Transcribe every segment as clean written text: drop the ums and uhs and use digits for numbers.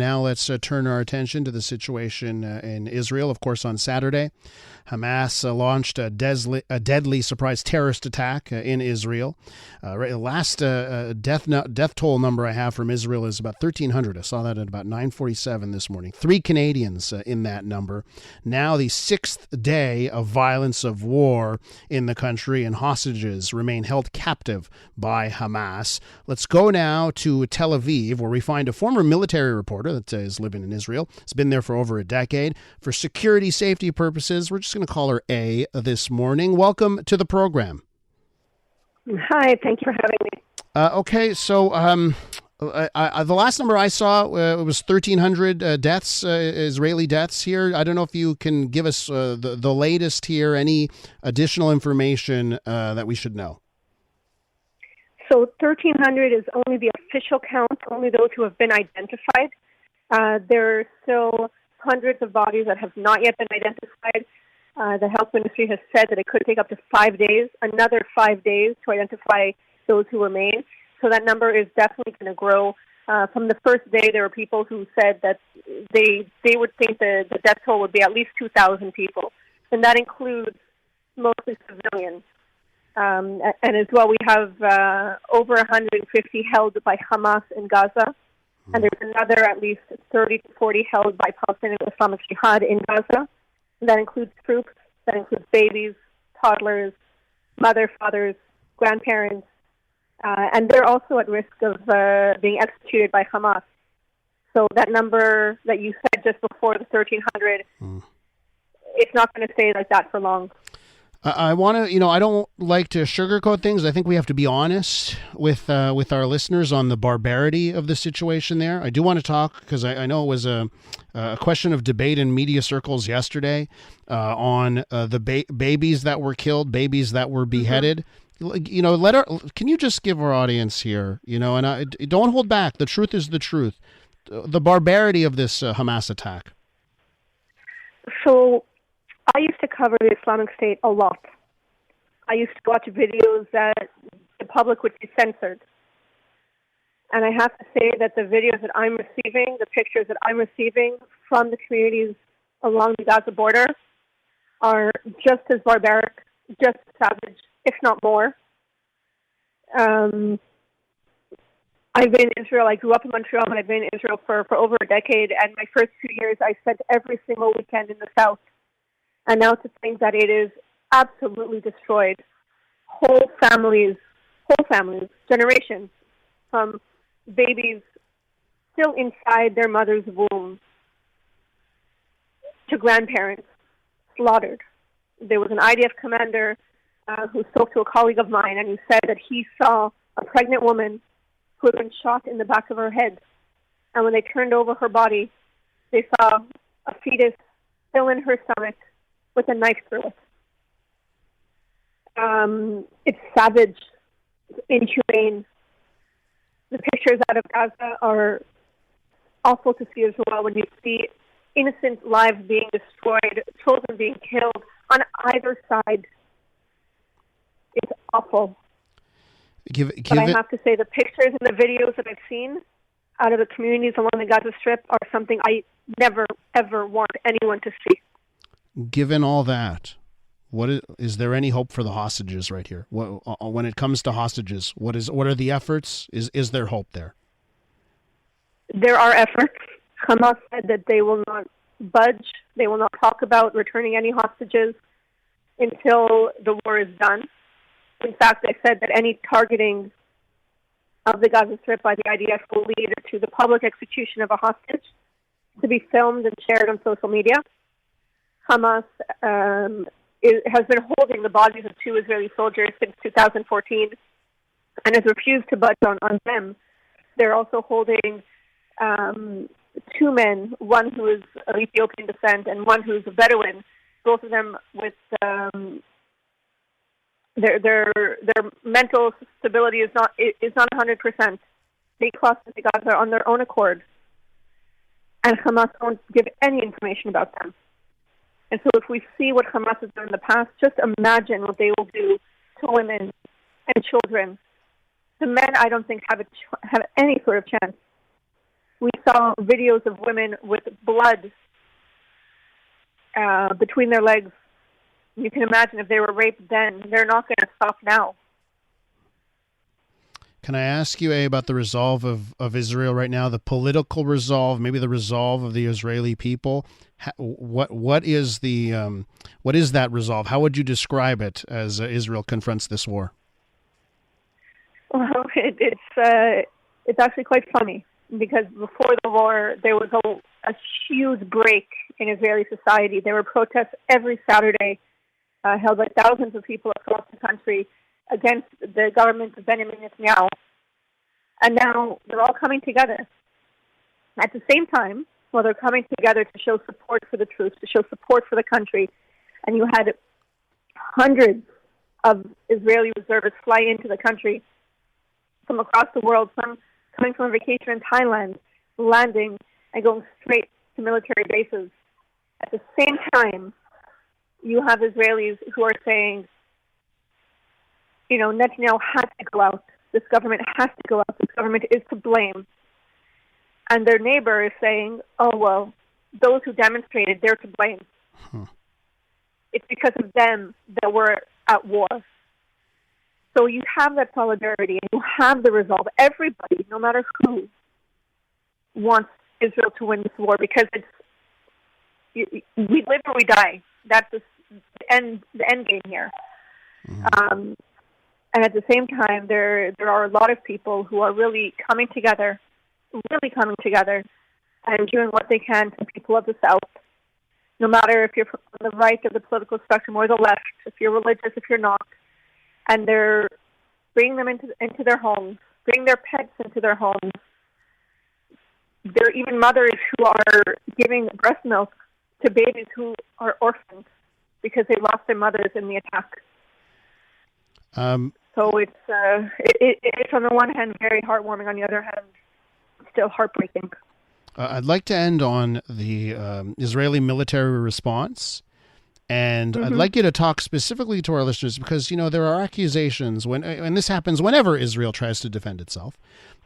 Now let's turn our attention to the situation in Israel. Of course, on Saturday, Hamas launched a deadly surprise terrorist attack in Israel. The last death toll number I have from Israel is about 1,300. I saw that at about 9:47 this morning. 3 Canadians in that number. Now the 6th day of violence of war in the country, and hostages remain held captive by Hamas. Let's go now to Tel Aviv, where we find a former military reporter that is living in Israel. Has been there for over a decade. For security safety purposes, we're just going to call her A this morning. Welcome to the program. Hi, thank you for having me. Okay, so the last number I saw it was 1,300 deaths, Israeli deaths here. I don't know if you can give us the latest here, any additional information that we should know. So 1,300 is only the official count, only those who have been identified. There are still hundreds of bodies that have not yet been identified. The health ministry has said that it could take up to 5 days, another 5 days to identify those who remain. So that number is definitely going to grow. From the first day, there were people who said that they would think the death toll would be at least 2,000 people. And that includes mostly civilians. And as well, we have over 150 held by Hamas in Gaza. And there's another at least 30 to 40 held by Palestinian Islamic Jihad in Gaza. And that includes troops, that includes babies, toddlers, mothers, fathers, grandparents. And they're also at risk of being executed by Hamas. So that number that you said just before, the 1,300, it's not going to stay like that for long. I want to, I don't like to sugarcoat things. I think we have to be honest with our listeners on the barbarity of the situation there. I do want to talk, because I know it was a question of debate in media circles yesterday on the babies that were killed, babies that were beheaded. Can you just give our audience here, and don't hold back. The truth is the truth. The barbarity of this Hamas attack. So I used to cover the Islamic State a lot. I used to watch videos that the public would be censored. And I have to say that the videos that I'm receiving, the pictures that I'm receiving from the communities along the Gaza border are just as barbaric, just as savage, if not more. I've been in Israel. I grew up in Montreal, but I've been in Israel for over a decade. And my first 2 years, I spent every single weekend in the south. And now to think that it is absolutely destroyed whole families, generations, from babies still inside their mother's womb to grandparents slaughtered. There was an IDF commander who spoke to a colleague of mine, and he said that he saw a pregnant woman who had been shot in the back of her head. And when they turned over her body, they saw a fetus still in her stomach with a knife through it. It's savage, it's inhumane. The pictures out of Gaza are awful to see as well, when you see innocent lives being destroyed, children being killed on either side. It's awful. But I have to say, the pictures and the videos that I've seen out of the communities along the Gaza Strip are something I never, ever want anyone to see. Given all that, is there any hope for the hostages right here? When it comes to hostages, what are the efforts? Is there hope there? There are efforts. Hamas said that they will not budge. They will not talk about returning any hostages until the war is done. In fact, they said that any targeting of the Gaza Strip by the IDF will lead to the public execution of a hostage to be filmed and shared on social media. Hamas has been holding the bodies of 2 Israeli soldiers since 2014 and has refused to budge on them. They're also holding 2 men, one who is of Ethiopian descent and one who is a Bedouin, both of them with their mental stability is not 100%. They crossed into Gaza on their own accord, and Hamas won't give any information about them. And so if we see what Hamas has done in the past, just imagine what they will do to women and children. The men, I don't think, have any sort of chance. We saw videos of women with blood between their legs. You can imagine if they were raped then, they're not going to stop now. Can I ask you, about the resolve of Israel right now, the political resolve, maybe the resolve of the Israeli people? What is that resolve? How would you describe it as Israel confronts this war? Well, it's actually quite funny, because before the war there was a huge break in Israeli society. There were protests every Saturday held by thousands of people across the country against the government of Benjamin Netanyahu. And now they're all coming together. At the same time, while they're coming together to show support for the troops, to show support for the country, and you had hundreds of Israeli reservists fly into the country from across the world, some coming from a vacation in Thailand, landing and going straight to military bases. At the same time, you have Israelis who are saying, Netanyahu has to go out. This government has to go out. This government is to blame. And their neighbor is saying, oh, well, those who demonstrated, they're to blame. It's because of them that we're at war. So you have that solidarity and you have the resolve. Everybody, no matter who, wants Israel to win this war, because we live or we die. That's the end game here. And at the same time, there are a lot of people who are really coming together and doing what they can to people of the South, no matter if you're on the right of the political spectrum or the left, if you're religious, if you're not. And they're bringing them into their homes, bringing their pets into their homes. There are even mothers who are giving breast milk to babies who are orphaned because they lost their mothers in the attack. So it's on the one hand very heartwarming, on the other hand still heartbreaking. I'd like to end on the Israeli military response, and I'd like you to talk specifically to our listeners, because there are accusations and this happens whenever Israel tries to defend itself.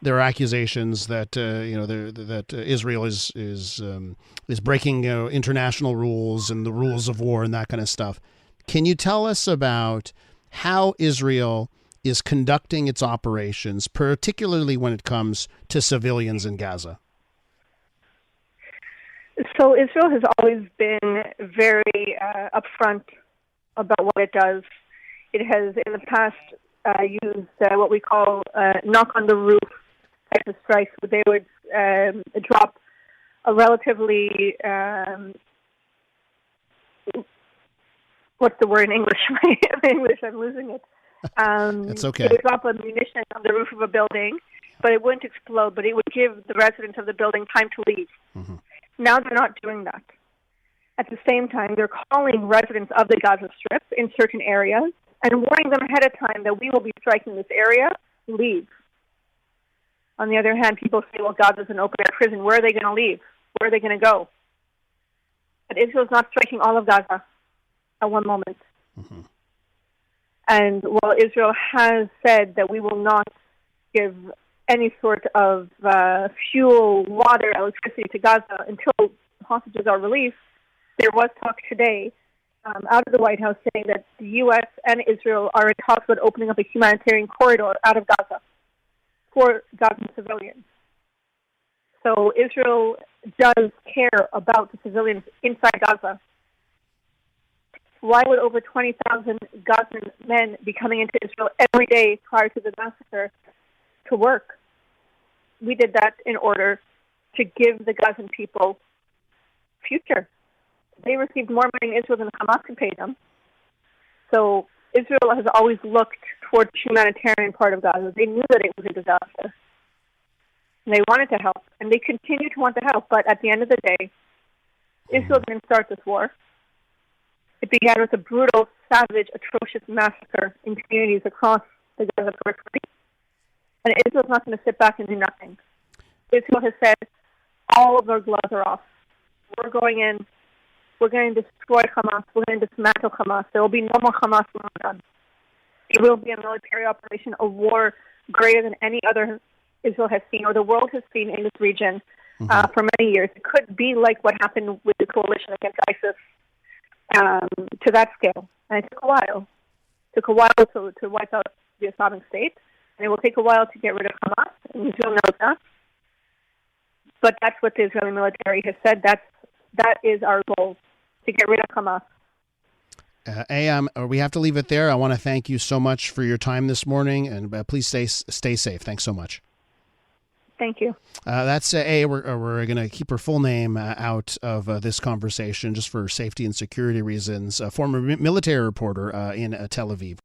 There are accusations that that Israel is breaking international rules and the rules of war and that kind of stuff. Can you tell us about how Israel is conducting its operations, particularly when it comes to civilians in Gaza? So Israel has always been very upfront about what it does. It has, in the past, used what we call knock on the roof type of strikes, where they would drop a relatively, what's the word in English? In English, I'm losing it. It's okay. It would drop a munition on the roof of a building, but it wouldn't explode, but it would give the residents of the building time to leave. Now they're not doing that. At the same time, they're calling residents of the Gaza Strip in certain areas and warning them ahead of time that we will be striking this area, leave. On the other hand, people say, well, Gaza's an open-air prison. Where are they going to leave? Where are they going to go? But Israel's not striking all of Gaza at one moment. And while Israel has said that we will not give any sort of fuel, water, electricity to Gaza until hostages are released, there was talk today out of the White House saying that the U.S. and Israel are in talks about opening up a humanitarian corridor out of Gaza for Gazan civilians. So Israel does care about the civilians inside Gaza. Why would over 20,000 Gazan men be coming into Israel every day prior to the massacre to work? We did that in order to give the Gazan people future. They received more money in Israel than Hamas could pay them. So Israel has always looked towards the humanitarian part of Gaza. They knew that it was a disaster. And they wanted to help. And they continue to want to help. But at the end of the day, Israel didn't start this war. It began with a brutal, savage, atrocious massacre in communities across the Gaza periphery. And Israel's not going to sit back and do nothing. Israel has said, all of our gloves are off. We're going in. We're going to destroy Hamas. We're going to dismantle Hamas. There will be no more Hamas in Ramadan. It will be a military operation, a war greater than any other Israel has seen or the world has seen in this region, for many years. It could be like what happened with the coalition against ISIS to that scale. And it took a while. It took a while to wipe out the Islamic State, and it will take a while to get rid of Hamas, and Israel knows that. But that's what the Israeli military has said. That is our goal, to get rid of Hamas. We have to leave it there. I want to thank you so much for your time this morning, and please stay safe. Thanks so much. Thank you. That's we're going to keep her full name out of this conversation just for safety and security reasons. A former military reporter in Tel Aviv.